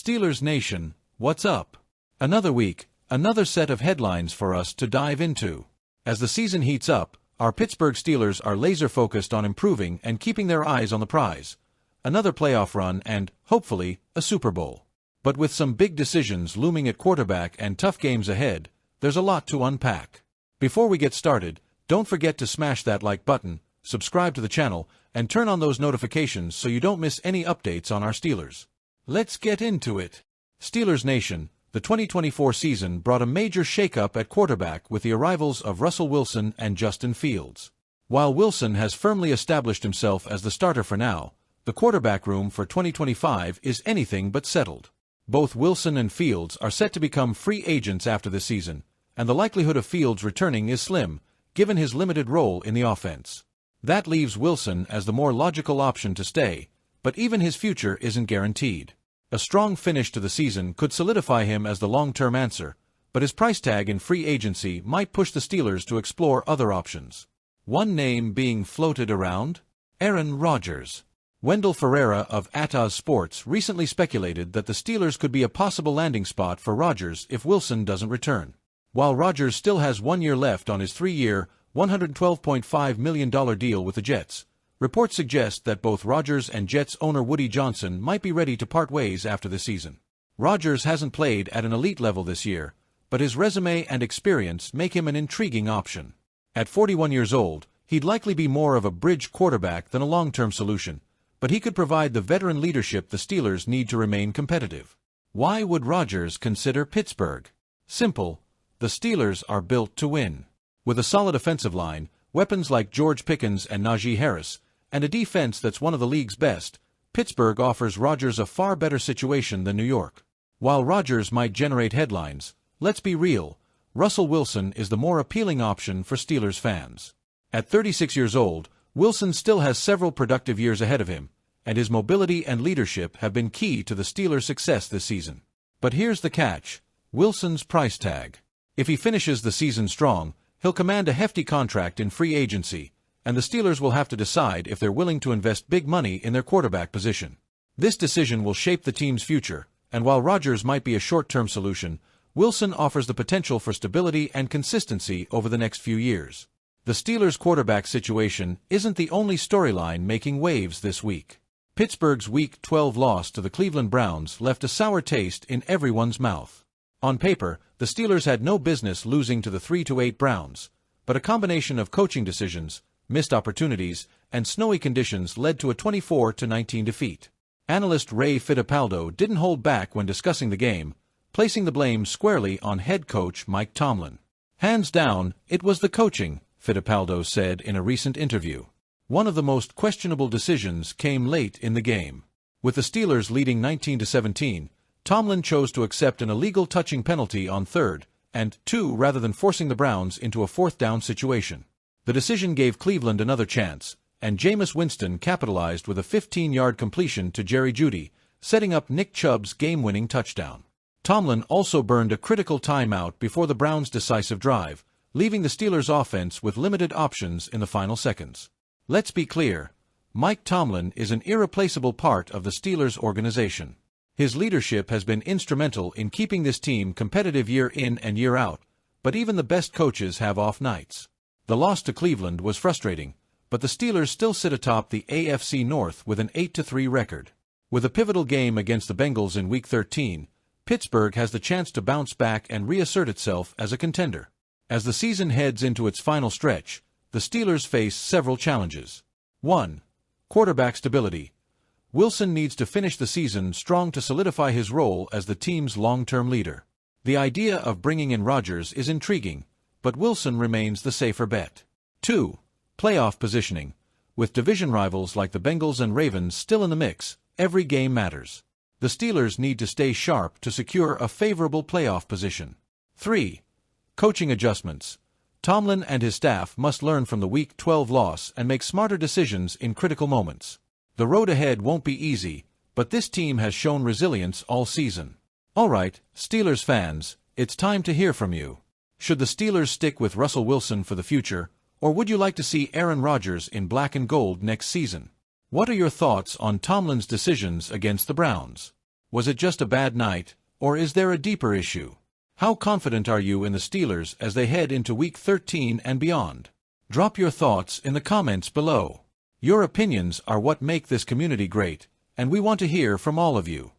Steelers Nation, what's up? Another week, another set of headlines for us to dive into. As the season heats up, our Pittsburgh Steelers are laser-focused on improving and keeping their eyes on the prize. Another playoff run and, hopefully, a Super Bowl. But with some big decisions looming at quarterback and tough games ahead, there's a lot to unpack. Before we get started, don't forget to smash that like button, subscribe to the channel, and turn on those notifications so you don't miss any updates on our Steelers. Let's get into it. Steelers Nation, the 2024 season brought a major shakeup at quarterback with the arrivals of Russell Wilson and Justin Fields. While Wilson has firmly established himself as the starter for now, the quarterback room for 2025 is anything but settled. Both Wilson and Fields are set to become free agents after the season, and the likelihood of Fields returning is slim, given his limited role in the offense. That leaves Wilson as the more logical option to stay, but even his future isn't guaranteed. A strong finish to the season could solidify him as the long-term answer, but his price tag in free agency might push the Steelers to explore other options. One name being floated around? Aaron Rodgers. Wendell Ferreira of Ataz Sports recently speculated that the Steelers could be a possible landing spot for Rodgers if Wilson doesn't return. While Rodgers still has 1 year left on his 3-year, $112.5 million deal with the Jets, reports suggest that both Rodgers and Jets owner Woody Johnson might be ready to part ways after the season. Rodgers hasn't played at an elite level this year, but his resume and experience make him an intriguing option. At 41 years old, he'd likely be more of a bridge quarterback than a long-term solution, but he could provide the veteran leadership the Steelers need to remain competitive. Why would Rodgers consider Pittsburgh? Simple. The Steelers are built to win. With a solid offensive line, weapons like George Pickens and Najee Harris, and a defense that's one of the league's best, Pittsburgh offers Rodgers a far better situation than New York. While Rodgers might generate headlines, let's be real, Russell Wilson is the more appealing option for Steelers fans. At 36 years old, Wilson still has several productive years ahead of him, and his mobility and leadership have been key to the Steelers' success this season. But here's the catch: Wilson's price tag. If he finishes the season strong, he'll command a hefty contract in free agency, and the Steelers will have to decide if they're willing to invest big money in their quarterback position. This decision will shape the team's future, and while Rodgers might be a short-term solution, Wilson offers the potential for stability and consistency over the next few years. The Steelers' quarterback situation isn't the only storyline making waves this week. Pittsburgh's Week 12 loss to the Cleveland Browns left a sour taste in everyone's mouth. On paper, the Steelers had no business losing to the 3-8 Browns, but a combination of coaching decisions, missed opportunities, and snowy conditions led to a 24-19 defeat. Analyst Ray Fittipaldo didn't hold back when discussing the game, placing the blame squarely on head coach Mike Tomlin. "Hands down, it was the coaching," Fittipaldo said in a recent interview. "One of the most questionable decisions came late in the game. With the Steelers leading 19-17, Tomlin chose to accept an illegal touching penalty on 3rd and 2 rather than forcing the Browns into a 4th down situation. The decision gave Cleveland another chance, and Jameis Winston capitalized with a 15-yard completion to Jerry Jeudy, setting up Nick Chubb's game-winning touchdown. Tomlin also burned a critical timeout before the Browns' decisive drive, leaving the Steelers' offense with limited options in the final seconds. Let's be clear, Mike Tomlin is an irreplaceable part of the Steelers organization. His leadership has been instrumental in keeping this team competitive year in and year out, but even the best coaches have off nights. The loss to Cleveland was frustrating, but the Steelers still sit atop the AFC North with an 8-3 record. With a pivotal game against the Bengals in Week 13, Pittsburgh has the chance to bounce back and reassert itself as a contender. As the season heads into its final stretch, the Steelers face several challenges. 1. Quarterback stability. Wilson needs to finish the season strong to solidify his role as the team's long-term leader. The idea of bringing in Rodgers is intriguing, but Wilson remains the safer bet. 2. Playoff positioning. With division rivals like the Bengals and Ravens still in the mix, every game matters. The Steelers need to stay sharp to secure a favorable playoff position. 3. Coaching adjustments. Tomlin and his staff must learn from the Week 12 loss and make smarter decisions in critical moments. The road ahead won't be easy, but this team has shown resilience all season. Alright, Steelers fans, it's time to hear from you. Should the Steelers stick with Russell Wilson for the future, or would you like to see Aaron Rodgers in black and gold next season? What are your thoughts on Tomlin's decisions against the Browns? Was it just a bad night, or is there a deeper issue? How confident are you in the Steelers as they head into Week 13 and beyond? Drop your thoughts in the comments below. Your opinions are what make this community great, and we want to hear from all of you.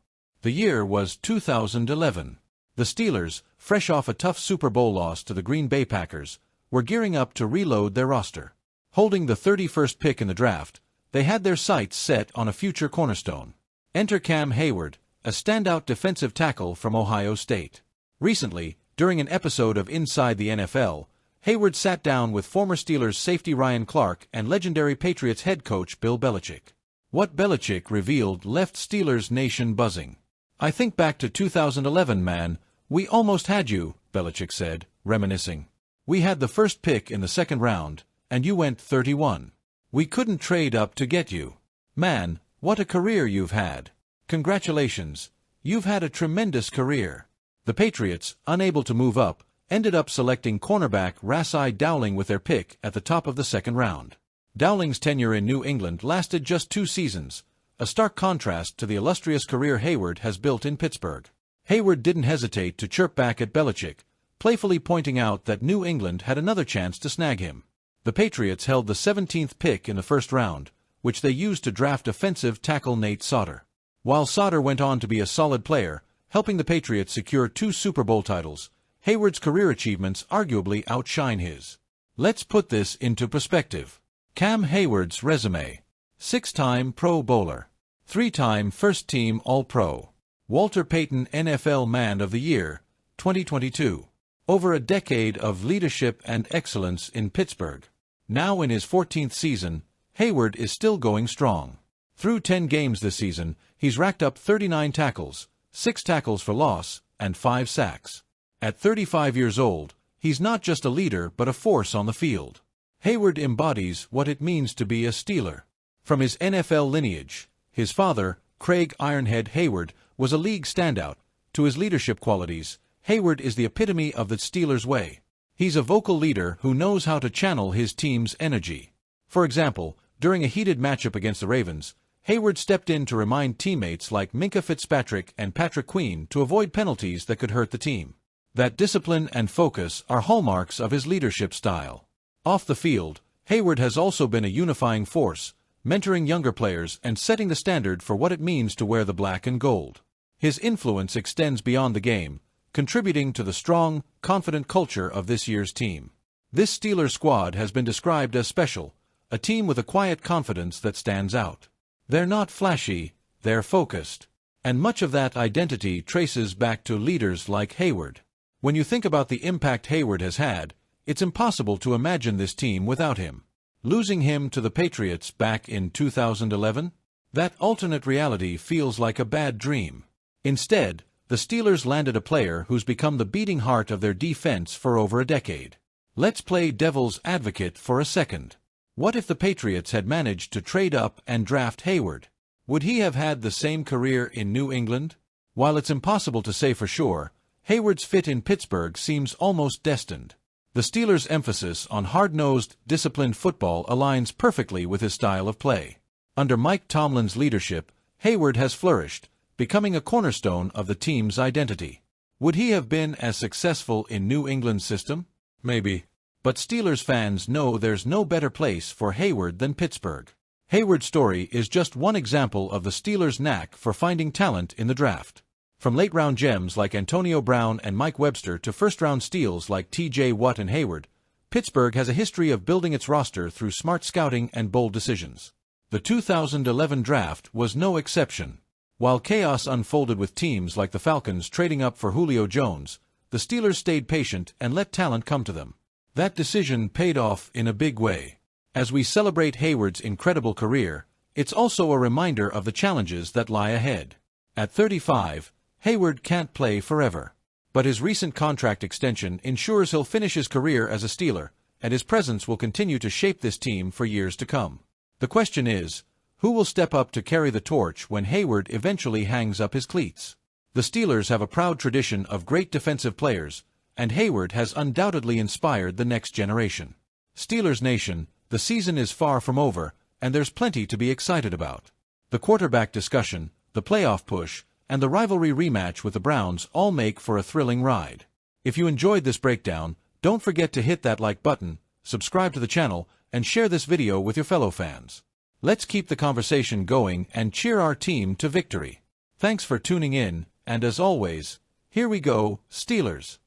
The year was 2011. The Steelers, fresh off a tough Super Bowl loss to the Green Bay Packers, were gearing up to reload their roster. Holding the 31st pick in the draft, they had their sights set on a future cornerstone. Enter Cam Hayward, a standout defensive tackle from Ohio State. Recently, during an episode of Inside the NFL, Hayward sat down with former Steelers safety Ryan Clark and legendary Patriots head coach Bill Belichick. What Belichick revealed left Steelers Nation buzzing. "I think back to 2011, man. We almost had you," Belichick said, reminiscing. "We had the first pick in the second round, and you went 31. We couldn't trade up to get you. Man, what a career you've had. Congratulations. You've had a tremendous career." The Patriots, unable to move up, ended up selecting cornerback Rasai Dowling with their pick at the top of the second round. Dowling's tenure in New England lasted just 2 seasons, a stark contrast to the illustrious career Hayward has built in Pittsburgh. Hayward didn't hesitate to chirp back at Belichick, playfully pointing out that New England had another chance to snag him. The Patriots held the 17th pick in the first round, which they used to draft offensive tackle Nate Sauter. While Sauter went on to be a solid player, helping the Patriots secure 2 Super Bowl titles, Hayward's career achievements arguably outshine his. Let's put this into perspective. Cam Hayward's resume: 6-time Pro Bowler, 3-time First-Team All-Pro, Walter Payton NFL Man of the Year, 2022. Over a decade of leadership and excellence in Pittsburgh. Now in his 14th season, Hayward is still going strong. Through 10 games this season, he's racked up 39 tackles, 6 tackles for loss, and 5 sacks. At 35 years old, he's not just a leader but a force on the field. Hayward embodies what it means to be a Steeler. From his NFL lineage, his father, Craig Ironhead Hayward, was a league standout. To his leadership qualities, Hayward is the epitome of the Steelers' way. He's a vocal leader who knows how to channel his team's energy. For example, during a heated matchup against the Ravens, Hayward stepped in to remind teammates like Minkah Fitzpatrick and Patrick Queen to avoid penalties that could hurt the team. That discipline and focus are hallmarks of his leadership style. Off the field, Hayward has also been a unifying force, mentoring younger players and setting the standard for what it means to wear the black and gold. His influence extends beyond the game, contributing to the strong, confident culture of this year's team. This Steelers squad has been described as special, a team with a quiet confidence that stands out. They're not flashy, they're focused. And much of that identity traces back to leaders like Hayward. When you think about the impact Hayward has had, it's impossible to imagine this team without him. Losing him to the Patriots back in 2011? That alternate reality feels like a bad dream. Instead, the Steelers landed a player who's become the beating heart of their defense for over a decade. Let's play devil's advocate for a second. What if the Patriots had managed to trade up and draft Hayward? Would he have had the same career in New England? While it's impossible to say for sure, Hayward's fit in Pittsburgh seems almost destined. The Steelers' emphasis on hard-nosed, disciplined football aligns perfectly with his style of play. Under Mike Tomlin's leadership, Hayward has flourished, becoming a cornerstone of the team's identity. Would he have been as successful in New England's system? Maybe. But Steelers fans know there's no better place for Hayward than Pittsburgh. Hayward's story is just one example of the Steelers' knack for finding talent in the draft. From late-round gems like Antonio Brown and Mike Webster to first-round steals like T.J. Watt and Hayward, Pittsburgh has a history of building its roster through smart scouting and bold decisions. The 2011 draft was no exception. While chaos unfolded with teams like the Falcons trading up for Julio Jones, the Steelers stayed patient and let talent come to them. That decision paid off in a big way. As we celebrate Hayward's incredible career, it's also a reminder of the challenges that lie ahead. At 35, Hayward can't play forever. But his recent contract extension ensures he'll finish his career as a Steeler, and his presence will continue to shape this team for years to come. The question is, who will step up to carry the torch when Hayward eventually hangs up his cleats? The Steelers have a proud tradition of great defensive players, and Hayward has undoubtedly inspired the next generation. Steelers Nation, the season is far from over, and there's plenty to be excited about. The quarterback discussion, the playoff push, and the rivalry rematch with the Browns all make for a thrilling ride. If you enjoyed this breakdown, don't forget to hit that like button, subscribe to the channel, and share this video with your fellow fans. Let's keep the conversation going and cheer our team to victory. Thanks for tuning in, and as always, here we go, Steelers!